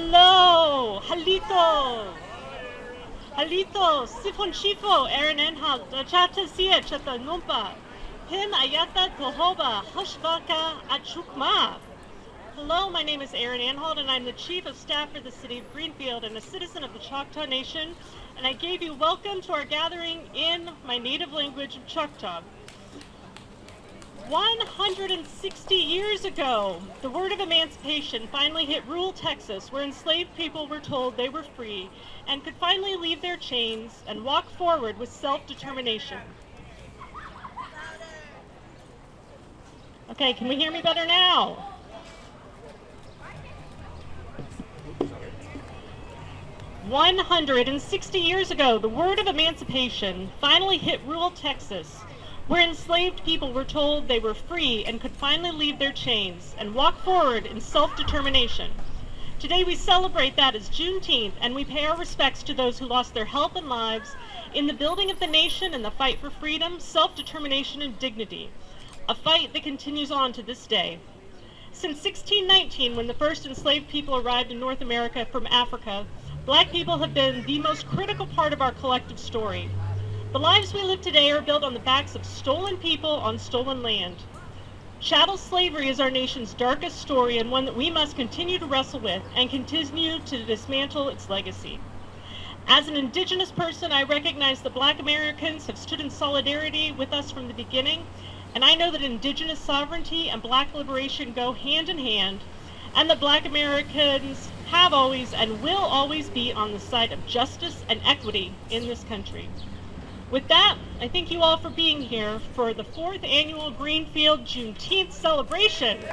Hello, Halito. Halito, Sifon Shifo, Aaron Enhal, Chata Sia, Chata Numpa, Pim Ayata Tohoba, Hushvaka Achukma. Hello, my name is Aaron Anhold, and I'm the Chief of Staff for the City of Greenfield and a citizen of the Choctaw Nation, and I gave you welcome to our gathering in my native language of Choctaw. 160 years ago, the word of emancipation finally hit rural Texas, where enslaved people were told they were free and could finally leave their chains and walk forward with self-determination. Okay, can we hear me better now? 160 years ago, the word of emancipation finally hit rural Texas, where enslaved people were told they were free and could finally leave their chains and walk forward in self-determination. Today we celebrate that as Juneteenth, and we pay our respects to those who lost their health and lives in the building of the nation and the fight for freedom, self-determination, and dignity, a fight that continues on to this day. Since 1619, when the first enslaved people arrived in North America from Africa, Black people have been the most critical part of our collective story. The lives we live today are built on the backs of stolen people on stolen land. Chattel slavery is our nation's darkest story, and one that we must continue to wrestle with and continue to dismantle its legacy. As an Indigenous person, I recognize that Black Americans have stood in solidarity with us from the beginning, and I know that Indigenous sovereignty and Black liberation go hand in hand, and that Black Americans have always and will always be on the side of justice and equity in this country. With that, I thank you all for being here for the 4th annual Greenfield Juneteenth celebration.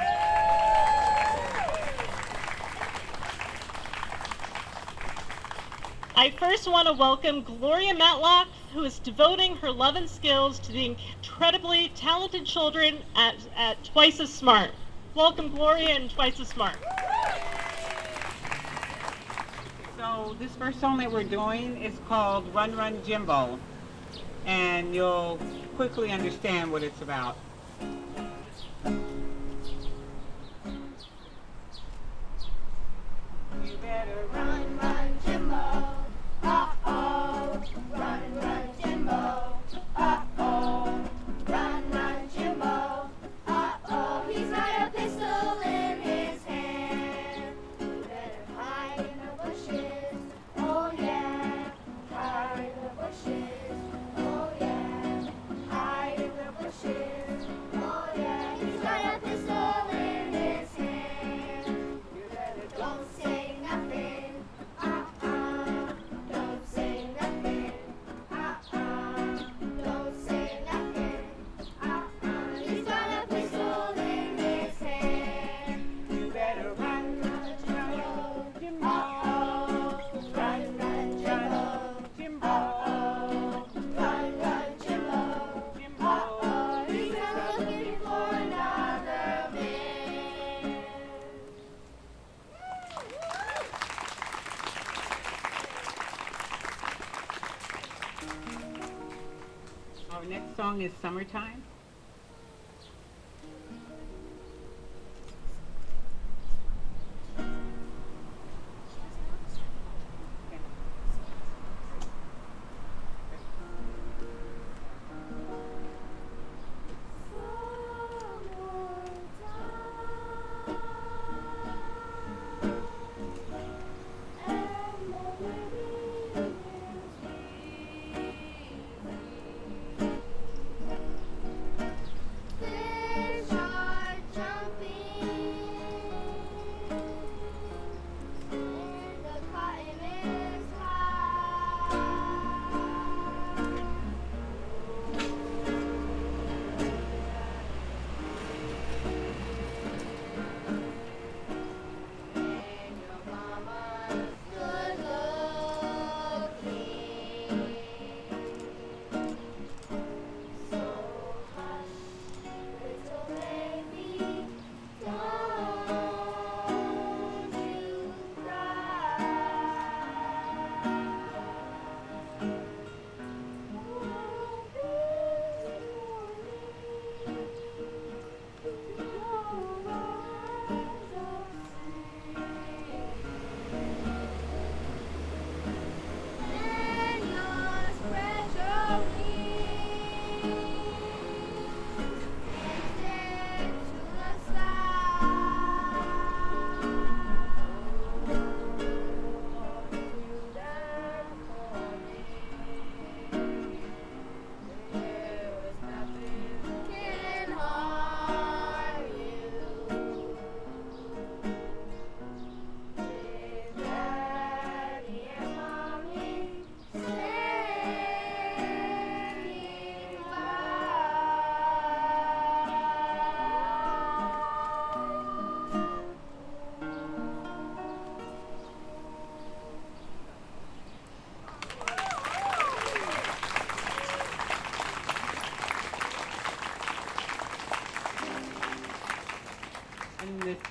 I first want to welcome Gloria Matlock, who is devoting her love and skills to the incredibly talented children at Twice as Smart. Welcome, Gloria, and Twice as Smart. So this first song that we're doing is called Run Run Jimbo, and you'll quickly understand what it's about. You better run, run, Jimbo. Uh-oh. Run, run, Jimbo. Uh-oh. Run, run, Jimbo. Uh-oh. He's got a pistol in his hand. You better hide in the bushes. Oh, yeah. Hide in the bushes. Oh, yeah. Hide in the bushes. Oh, yeah. He's got a pistol in his hand. You better don't say nothing. Don't say nothing. Don't say nothing. He's got a pistol in his hand. You better run, run, Jimbo. Jimbo. Run, run, Jimbo. Jimbo. Run, run, Jimbo. Jimbo. He's not looking for another man. Our next song is Summertime.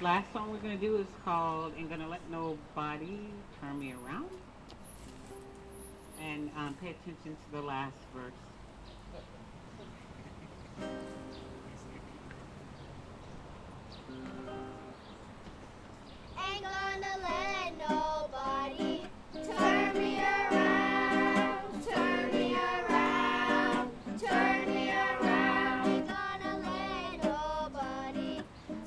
last song we're going to do is called Ain't Gonna Let Nobody Turn Me Around. And pay attention to the last verse. Ain't gonna let nobody turn me around, turn me around, turn me around. Ain't gonna let nobody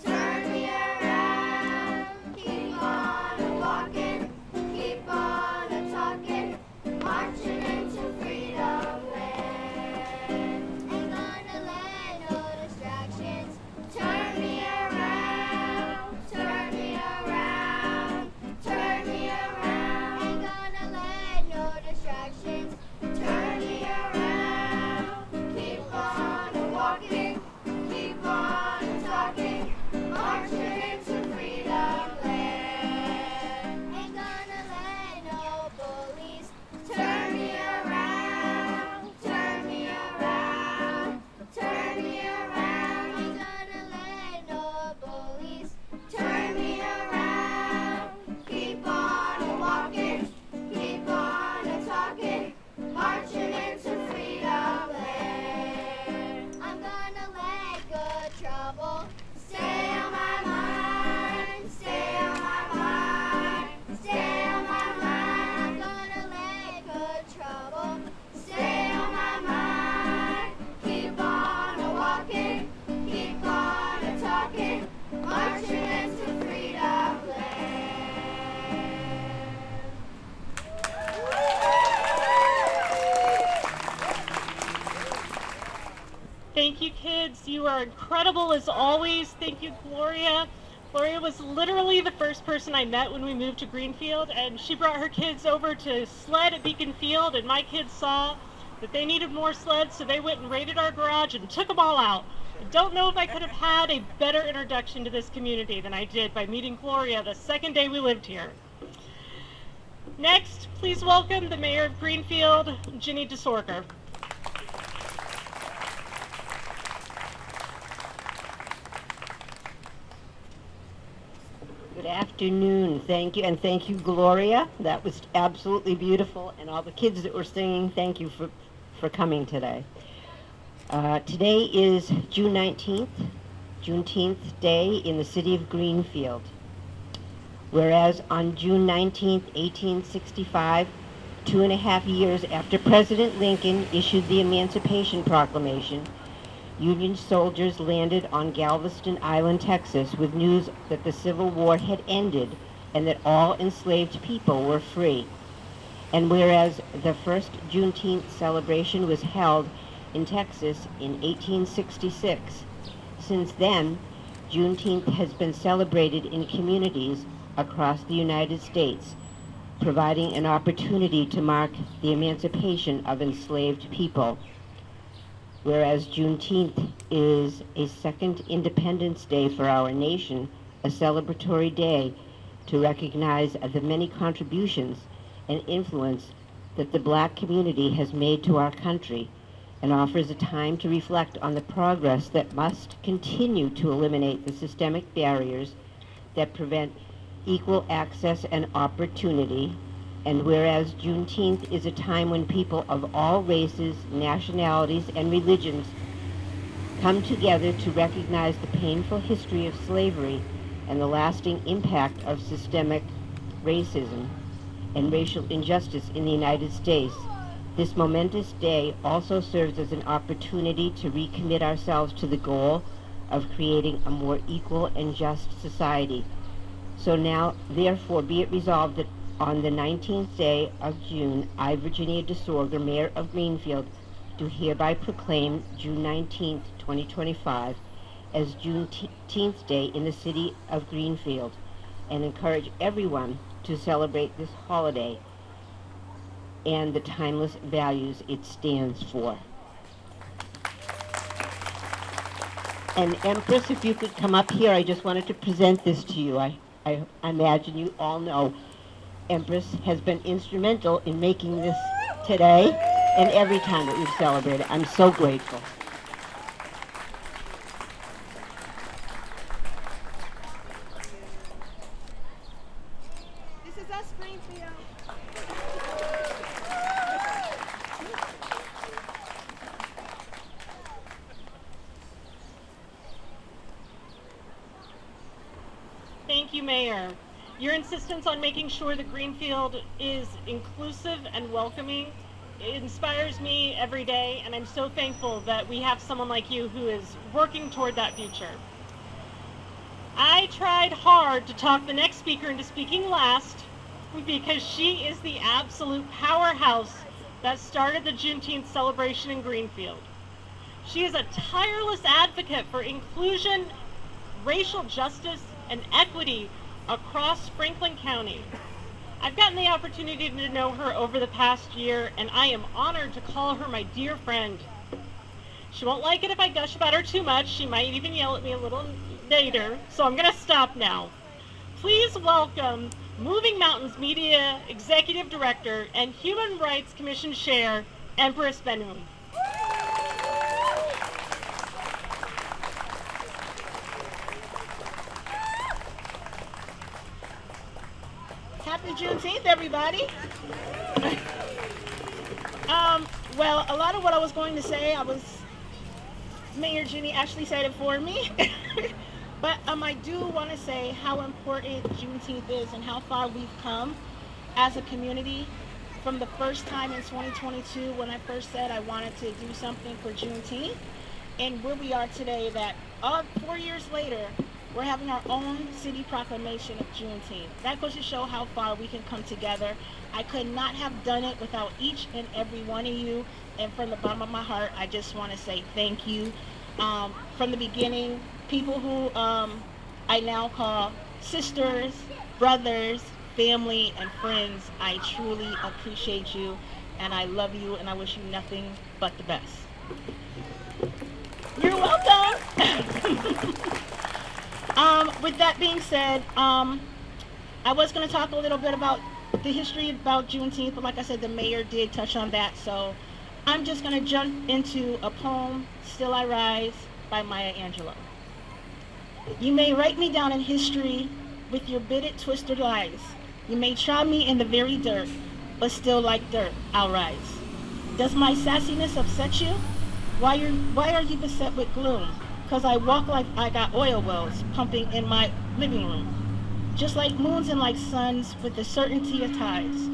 turn me around. Keep on walking, keep on talking, marching into freedom land. Ain't gonna let no distractions turn me around, turn me around, turn me around. Ain't gonna let no distractions turn me around. Keep on walking, keep on talking, marching into freedom land. Ain't gonna let no bullies turn me around, turn me around, turn me around. Ain't gonna let no bullies turn me around. Keep on walking, keep on talking, marching into freedom land. I'm gonna let good trouble stay on my mind, stay on my mind, stay on my mind. I'm gonna let good trouble stay on my mind. Keep on walking, keep on talking, marching into freedom land. Thank you, kids. You are incredible as always. Thank you, Gloria. Gloria was literally the first person I met when we moved to Greenfield, and she brought her kids over to sled at Beacon Field, and my kids saw that they needed more sleds, so they went and raided our garage and took them all out. I don't know if I could have had a better introduction to this community than I did by meeting Gloria the second day we lived here. Next, please welcome the Mayor of Greenfield, Ginny DeSorker. Good afternoon. Thank you, and thank you, Gloria. That was absolutely beautiful, and all the kids that were singing, thank you for coming today. Today is June 19th, Juneteenth Day in the city of Greenfield. Whereas on June 19th, 1865, 2.5 years after President Lincoln issued the Emancipation Proclamation, Union soldiers landed on Galveston Island, Texas, with news that the Civil War had ended and that all enslaved people were free. And whereas the first Juneteenth celebration was held in Texas in 1866, since then, Juneteenth has been celebrated in communities across the United States, providing an opportunity to mark the emancipation of enslaved people. Whereas Juneteenth is a second Independence Day for our nation, a celebratory day to recognize the many contributions and influence that the Black community has made to our country, and offers a time to reflect on the progress that must continue to eliminate the systemic barriers that prevent equal access and opportunity. And whereas Juneteenth is a time when people of all races, nationalities, and religions come together to recognize the painful history of slavery and the lasting impact of systemic racism and racial injustice in the United States, this momentous day also serves as an opportunity to recommit ourselves to the goal of creating a more equal and just society. So now, therefore, be it resolved that on the 19th day of June, I, Virginia DeSorger, Mayor of Greenfield, do hereby proclaim June 19th, 2025, as Juneteenth Day in the city of Greenfield, and encourage everyone to celebrate this holiday and the timeless values it stands for. And Empress, if you could come up here, I just wanted to present this to you. I imagine you all know Empress has been instrumental in making this today and every time that we've celebrated. I'm so grateful. you, Mayor. Your insistence on making sure that Greenfield is inclusive and welcoming inspires me every day, and I'm so thankful that we have someone like you who is working toward that future. I tried hard to talk the next speaker into speaking last because she is the absolute powerhouse that started the Juneteenth celebration in Greenfield. She is a tireless advocate for inclusion, racial justice, and equity across Franklin County. I've gotten the opportunity to know her over the past year, and I am honored to call her my dear friend. She won't like it if I gush about her too much. She might even yell at me a little later, so I'm going to stop now. Please welcome Moving Mountains Media Executive Director and Human Rights Commission Chair, Empress Benham. Happy Juneteenth, everybody. Well, a lot of what I was going to say, Mayor Ginny actually said it for me. But I do want to say how important Juneteenth is and how far we've come as a community from the first time in 2022 when I first said I wanted to do something for Juneteenth, and where we are today that 4 years later, we're having our own city proclamation of Juneteenth. That goes to show how far we can come together. I could not have done it without each and every one of you. And from the bottom of my heart, I just want to say thank you. From the beginning, people who I now call sisters, brothers, family, and friends, I truly appreciate you, and I love you, and I wish you nothing but the best. You're welcome. With that being said, I was going to talk a little bit about the history about Juneteenth, but like I said, the mayor did touch on that, so I'm just going to jump into a poem, Still I Rise, by Maya Angelou. You may write me down in history with your bitter, twisted lies. You may trod me in the very dirt, but still like dirt, I'll rise. Does my sassiness upset you? Why are you beset with gloom? 'Cause I walk like I got oil wells pumping in my living room. Just like moons and like suns with the certainty of tides.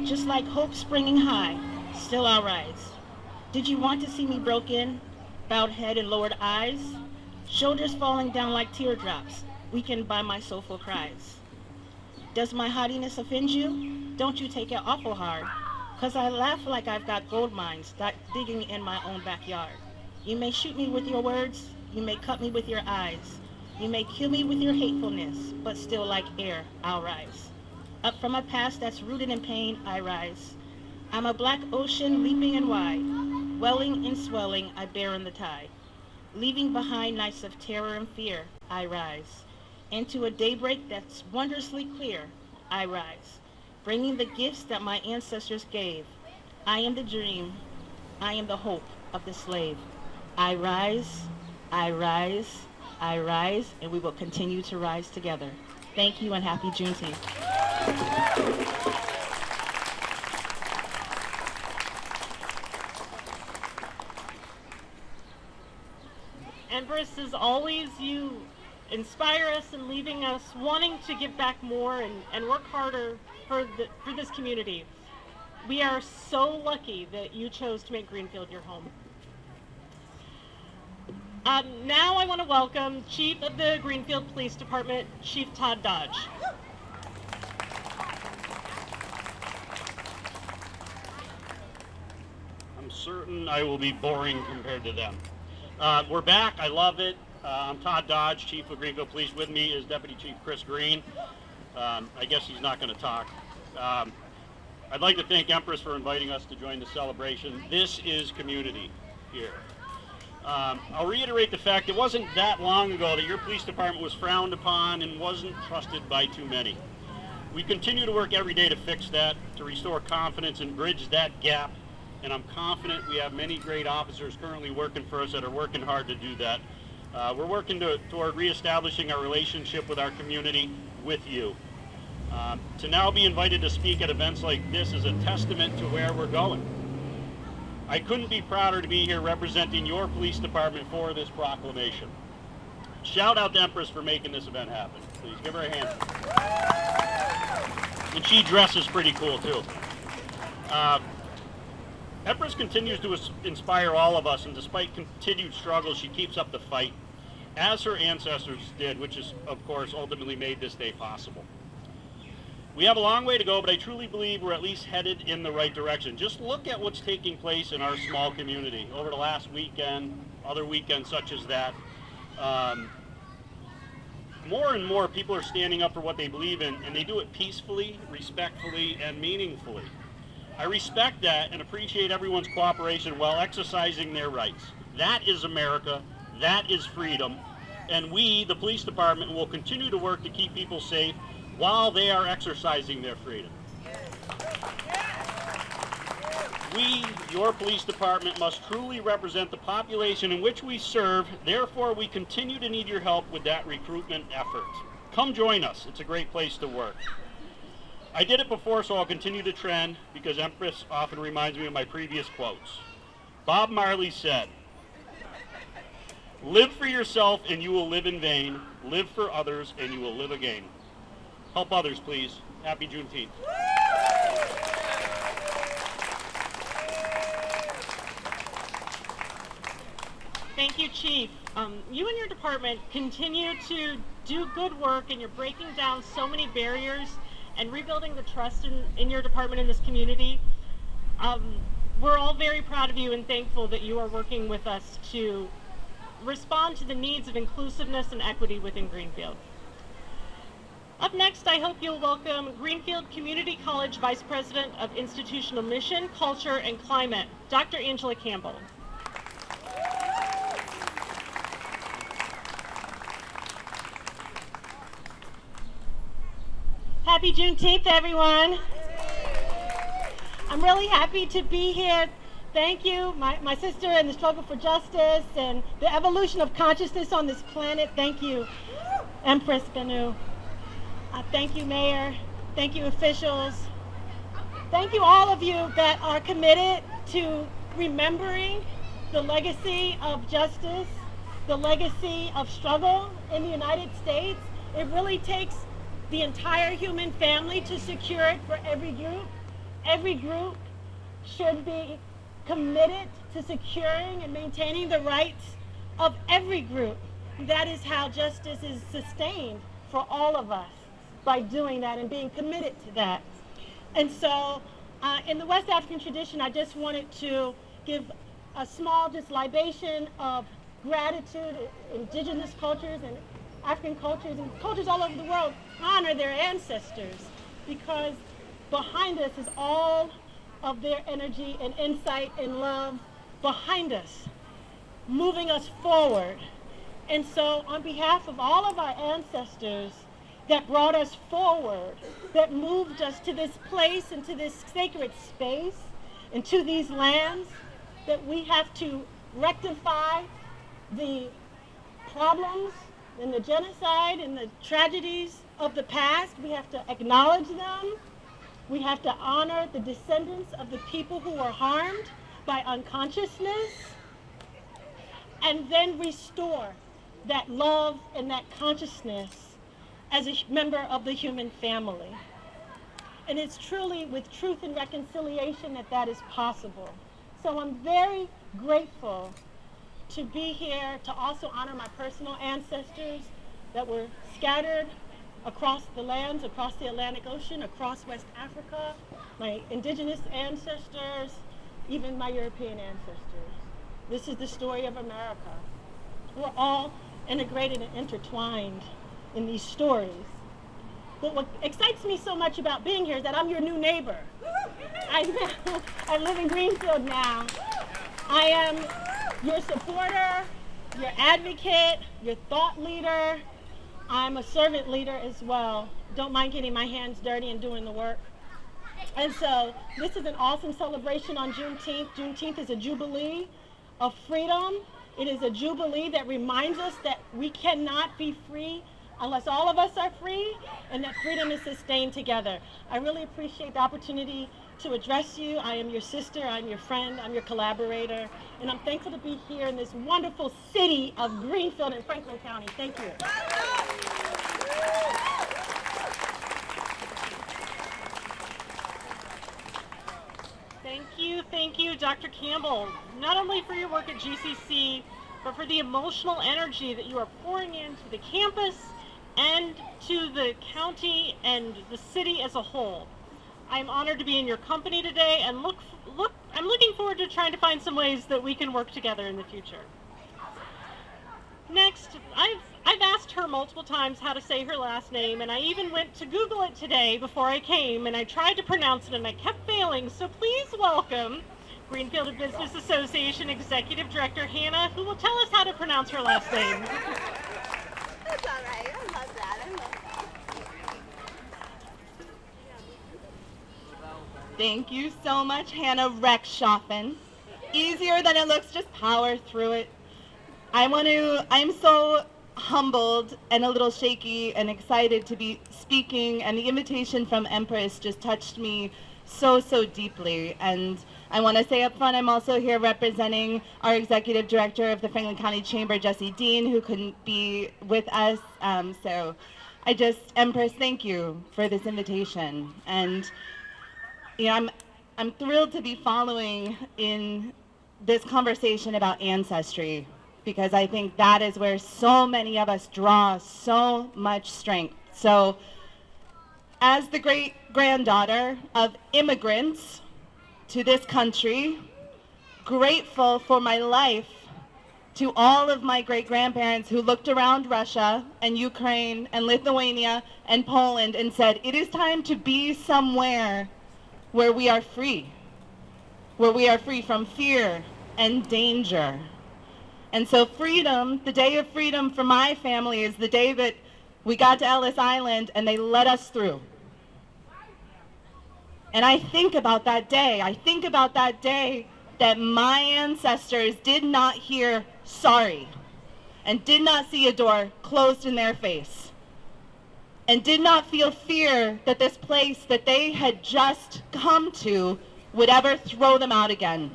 Just like hope springing high, still I'll rise. Did you want to see me broken, bowed head and lowered eyes? Shoulders falling down like teardrops, weakened by my soulful cries. Does my haughtiness offend you? Don't you take it awful hard. 'Cause I laugh like I've got gold mines digging in my own backyard. You may shoot me with your words, you may cut me with your eyes. You may kill me with your hatefulness, but still like air, I'll rise. Up from a past that's rooted in pain, I rise. I'm a black ocean leaping and wide. Welling and swelling, I bear in the tide. Leaving behind nights of terror and fear, I rise. Into a daybreak that's wondrously clear, I rise. Bringing the gifts that my ancestors gave. I am the dream, I am the hope of the slave. I rise, I rise, I rise, and we will continue to rise together. Thank you and happy Juneteenth. Empress, as always, you inspire us and leaving us wanting to give back more and work harder for this community. We are so lucky that you chose to make Greenfield your home. Now I want to welcome Chief of the Greenfield Police Department, Chief Todd Dodge. I'm certain I will be boring compared to them. We're back. I love it. I'm Todd Dodge, Chief of Greenfield Police. With me is Deputy Chief Chris Green. I guess he's not going to talk. I'd like to thank Empress for inviting us to join the celebration. This is community here. I'll reiterate the fact it wasn't that long ago that your police department was frowned upon and wasn't trusted by too many. We continue to work every day to fix that, to restore confidence and bridge that gap, and I'm confident we have many great officers currently working for us that are working hard to do that. We're working toward reestablishing our relationship with our community with you. To now be invited to speak at events like this is a testament to where we're going. I couldn't be prouder to be here representing your police department for this proclamation. Shout out to Empress for making this event happen. please. Give her a hand. And she dresses pretty cool, too. Empress continues to inspire all of us, and despite continued struggles, she keeps up the fight, as her ancestors did, which is, of course, ultimately made this day possible. We have a long way to go, but I truly believe we're at least headed in the right direction. Just look at what's taking place in our small community over the last weekend, other weekends such as that. More and more people are standing up for what they believe in, and they do it peacefully, respectfully, and meaningfully. I respect that and appreciate everyone's cooperation while exercising their rights. That is America. That is freedom. And we, the police department, will continue to work to keep people safe while they are exercising their freedom. We, your police department, must truly represent the population in which we serve. Therefore, we continue to need your help with that recruitment effort. Come join us. It's a great place to work. I did it before, so I'll continue the trend because Empress often reminds me of my previous quotes. Bob Marley said, "Live for yourself and you will live in vain. Live for others and you will live again." Help others, please. Happy Juneteenth. Thank you, Chief. You and your department continue to do good work, and you're breaking down so many barriers and rebuilding the trust in your department in this community. We're all very proud of you and thankful that you are working with us to respond to the needs of inclusiveness and equity within Greenfield. Up next, I hope you'll welcome Greenfield Community College Vice President of Institutional Mission, Culture, and Climate, Dr. Angela Campbell. Happy Juneteenth, everyone. I'm really happy to be here. Thank you, my sister, and the struggle for justice and the evolution of consciousness on this planet. Thank you, Empress Benu. Thank you, Mayor. Thank you, officials. Thank you, all of you that are committed to remembering the legacy of justice, the legacy of struggle in the United States. It really takes the entire human family to secure it for every group. Every group should be committed to securing and maintaining the rights of every group. That is how justice is sustained for all of us, by doing that and being committed to that. And so in the West African tradition, I just wanted to give a small just libation of gratitude. Indigenous cultures and African cultures and cultures all over the world honor their ancestors, because behind us is all of their energy and insight and love behind us, moving us forward. And so on behalf of all of our ancestors that brought us forward, that moved us to this place and to this sacred space and to these lands, that we have to rectify the problems and the genocide and the tragedies of the past. We have to acknowledge them. We have to honor the descendants of the people who were harmed by unconsciousness, and then restore that love and that consciousness as a member of the human family. And it's truly with truth and reconciliation that that is possible. So I'm very grateful to be here to also honor my personal ancestors that were scattered across the lands, across the Atlantic Ocean, across West Africa, my indigenous ancestors, even my European ancestors. This is the story of America. We're all integrated and intertwined in these stories. But what excites me so much about being here is that I'm your new neighbor. I live in Greenfield now. I am your supporter, your advocate, your thought leader. I'm a servant leader as well. Don't mind getting my hands dirty and doing the work. And so this is an awesome celebration on Juneteenth. Juneteenth is a jubilee of freedom. It is a jubilee that reminds us that we cannot be free unless all of us are free, and that freedom is sustained together. I really appreciate the opportunity to address you. I am your sister, I'm your friend, I'm your collaborator, and I'm thankful to be here in this wonderful city of Greenfield in Franklin County. Thank you. Dr. Campbell, not only for your work at GCC, but for the emotional energy that you are pouring into the campus and to the county and the city as a whole. I'm honored to be in your company today, and I'm looking forward to trying to find some ways that we can work together in the future. Next, I've asked her multiple times how to say her last name, and I even went to Google it today before I came, and I tried to pronounce it and I kept failing, so please welcome Greenfield Business Association Executive Director Hannah, who will tell us how to pronounce her last name. That's all right. I love that. Thank you so much, Hannah Rechtschaffen. Easier than it looks, just power through it. I'm so humbled and a little shaky and excited to be speaking, and the invitation from Empress just touched me so deeply. And I want to say up front, I'm also here representing our Executive Director of the Franklin County Chamber, Jaydon, who couldn't be with us. Empress, thank you for this invitation. And I'm thrilled to be following in this conversation about ancestry, because I think that is where so many of us draw so much strength. So, as the great-granddaughter of immigrants to this country, grateful for my life to all of my great-grandparents who looked around Russia and Ukraine and Lithuania and Poland and said, it is time to be somewhere where we are free from fear and danger. And so freedom, the day of freedom for my family, is the day that we got to Ellis Island and they let us through. And I think about that day. I think about that day that my ancestors did not hear sorry and did not see a door closed in their face and did not feel fear that this place that they had just come to would ever throw them out again.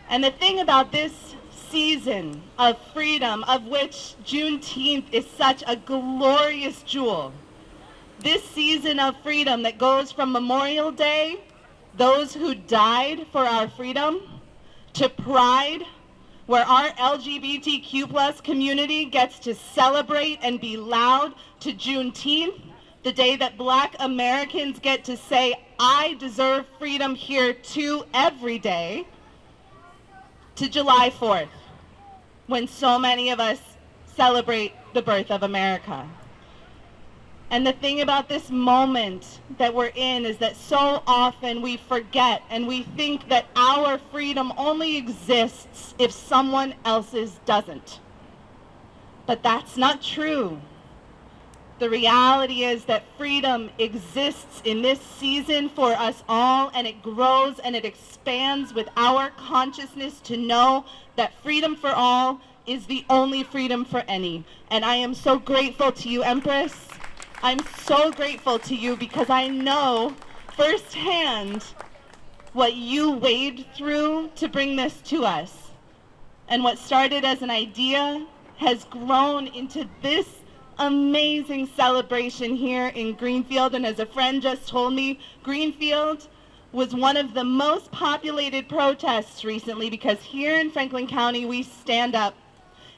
And the thing about this season of freedom, of which Juneteenth is such a glorious jewel, this season of freedom that goes from Memorial Day, those who died for our freedom, to Pride, where our LGBTQ plus community gets to celebrate and be loud, to Juneteenth, the day that Black Americans get to say, I deserve freedom here too, every day, to July 4th, when so many of us celebrate the birth of America. And the thing about this moment that we're in is that so often we forget and we think that our freedom only exists if someone else's doesn't. But that's not true. The reality is that freedom exists in this season for us all, and it grows and it expands with our consciousness to know that freedom for all is the only freedom for any. And I am so grateful to you, Empress. I'm so grateful to you because I know firsthand what you waded through to bring this to us. And what started as an idea has grown into this amazing celebration here in Greenfield. And as a friend just told me, Greenfield was one of the most populated protests recently, because here in Franklin County we stand up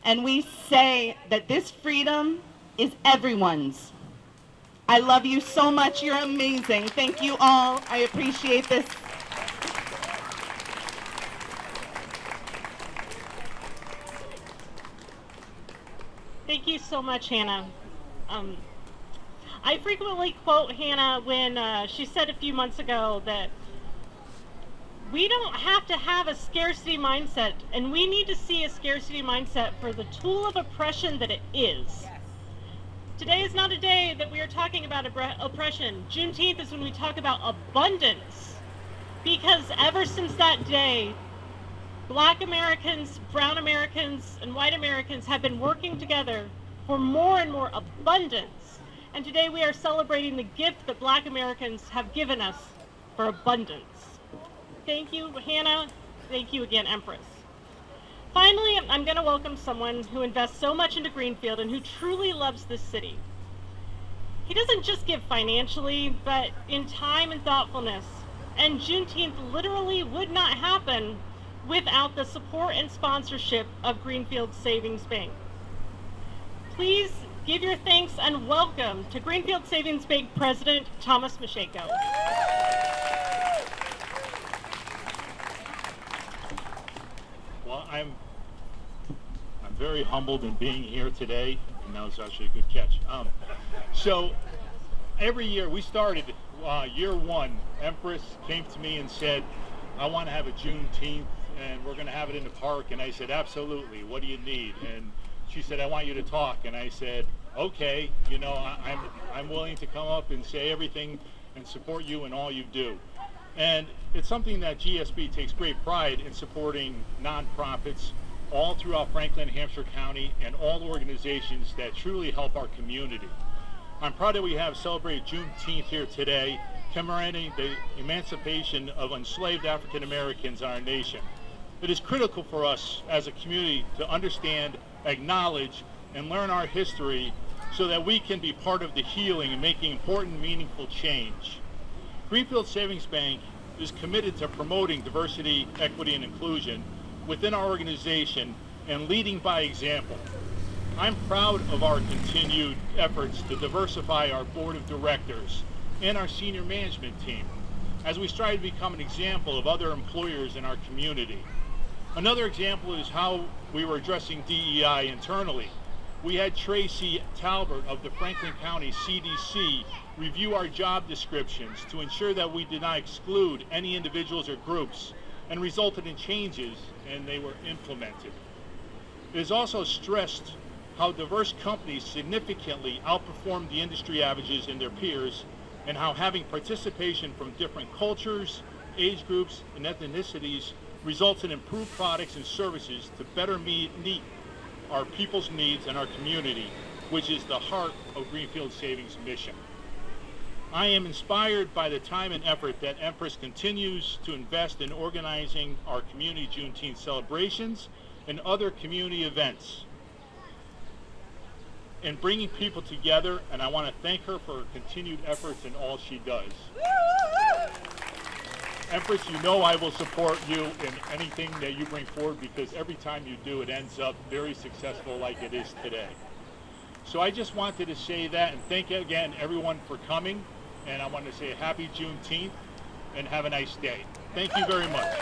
and we say that this freedom is everyone's. I love you so much. You're amazing. Thank you all. I appreciate this. Thank you so much, Hannah. I frequently quote Hannah when she said a few months ago that we don't have to have a scarcity mindset, and we need to see a scarcity mindset for the tool of oppression that it is. Today is not a day that we are talking about oppression. Juneteenth is when we talk about abundance, because ever since that day, Black Americans, Brown Americans, and white Americans have been working together for more and more abundance. And today we are celebrating the gift that Black Americans have given us for abundance. Thank you, Hannah. Thank you again, Empress. Finally, I'm going to welcome someone who invests so much into Greenfield and who truly loves this city. He doesn't just give financially, but in time and thoughtfulness. And Juneteenth literally would not happen without the support and sponsorship of Greenfield Savings Bank. Please give your thanks and welcome to Greenfield Savings Bank President Thomas Mashako. Well, I'm very humbled in being here today, and that was actually a good catch. So every year we started year one, Empress came to me and said, I want to have a Juneteenth and we're going to have it in the park. And I said, absolutely. What do you need? And she said, I want you to talk. And I said, okay, you know, I'm willing to come up and say everything and support you in all you do. And it's something that GSB takes great pride in supporting nonprofits all throughout Franklin, Hampshire County, and all organizations that truly help our community. I'm proud that we have celebrated Juneteenth here today, commemorating the emancipation of enslaved African Americans in our nation. It is critical for us as a community to understand, acknowledge, and learn our history so that we can be part of the healing and making important, meaningful change. Greenfield Savings Bank is committed to promoting diversity, equity, and inclusion within our organization and leading by example. I'm proud of our continued efforts to diversify our board of directors and our senior management team as we strive to become an example of other employers in our community. Another example is how we were addressing DEI internally. We had Tracy Talbert of the Franklin County CDC review our job descriptions to ensure that we did not exclude any individuals or groups, and resulted in changes, and they were implemented. It is also stressed how diverse companies significantly outperform the industry averages in their peers, and how having participation from different cultures, age groups, and ethnicities results in improved products and services to better meet our people's needs and our community, which is the heart of Greenfield Savings' mission. I am inspired by the time and effort that Empress continues to invest in organizing our community Juneteenth celebrations and other community events and bringing people together, and I want to thank her for her continued efforts in all she does. Empress, you know I will support you in anything that you bring forward, because every time you do, it ends up very successful like it is today. So I just wanted to say that, and thank you again everyone for coming, and I want to say a happy Juneteenth and have a nice day. Thank you very much.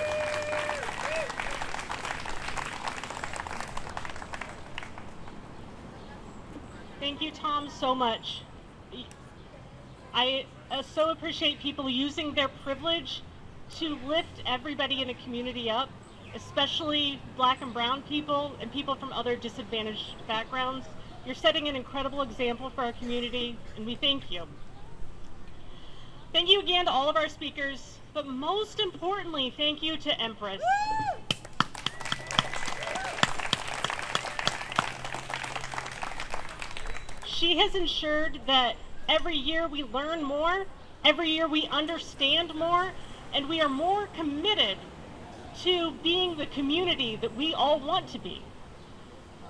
Thank you, Tom, so much. I so appreciate people using their privilege to lift everybody in a community up, especially Black and brown people and people from other disadvantaged backgrounds. You're setting an incredible example for our community, and we thank you. Thank you again to all of our speakers, but most importantly, thank you to Empress. She has ensured that every year we learn more, every year we understand more, and we are more committed to being the community that we all want to be.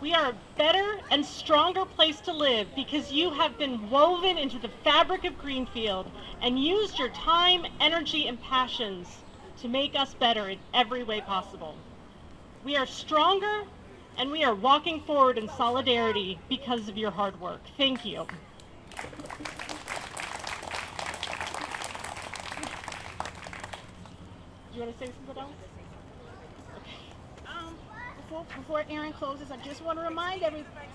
We are a better and stronger place to live because you have been woven into the fabric of Greenfield and used your time, energy, and passions to make us better in every way possible. We are stronger, and we are walking forward in solidarity because of your hard work. Thank you. Do you want to say something else? Before Aaron closes, I just want to remind everybody.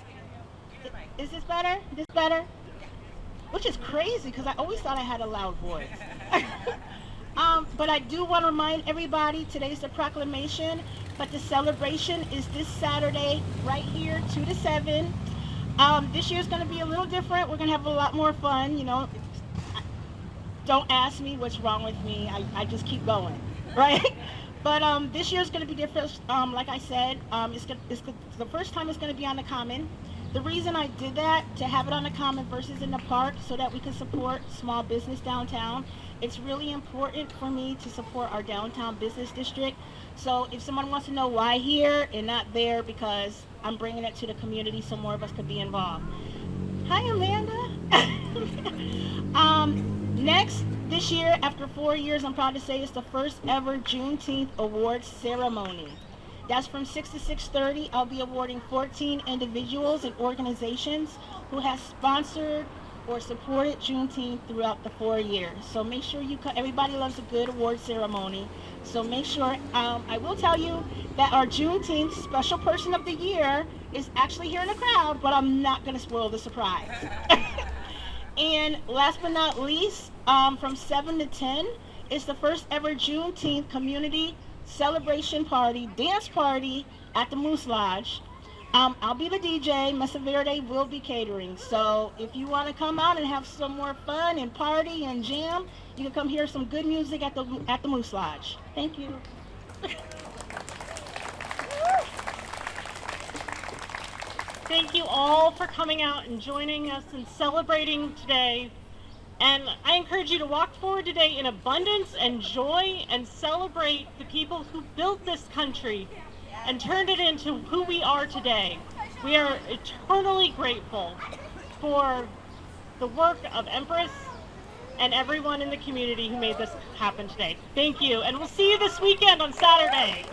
Is this better? This better? Which is crazy because I always thought I had a loud voice. But I do want to remind everybody, today's the proclamation, but the celebration is this Saturday right here, 2 to 7. This year's going to be a little different. We're going to have a lot more fun. You know, don't ask me what's wrong with me. I just keep going, right? But this year's going to be different. Like I said, it's the first time it's going to be on the Common. The reason I did that, to have it on the Common versus in the park, so that we can support small business downtown. It's really important for me to support our downtown business district. So if someone wants to know why here and not there, because I'm bringing it to the community so more of us could be involved. Hi, Amanda. Next, This year, after 4 years, I'm proud to say it's the first ever Juneteenth Awards ceremony. That's from 6 to 6:30. I'll be awarding 14 individuals and organizations who have sponsored or supported Juneteenth throughout the 4 years. So make sure you come. Everybody loves a good award ceremony. So make sure, I will tell you that our Juneteenth Special Person of the Year is actually here in the crowd, but I'm not going to spoil the surprise. And last but not least, from 7 to 10 is the first ever Juneteenth community celebration party, dance party at the Moose Lodge. I'll be the DJ. Mesa Verde will be catering. So if you want to come out and have some more fun and party and jam, you can come hear some good music at the Moose Lodge. Thank you. Thank you all for coming out and joining us and celebrating today. And I encourage you to walk forward today in abundance and joy and celebrate the people who built this country and turned it into who we are today. We are eternally grateful for the work of Empress and everyone in the community who made this happen today. Thank you, and we'll see you this weekend on Saturday.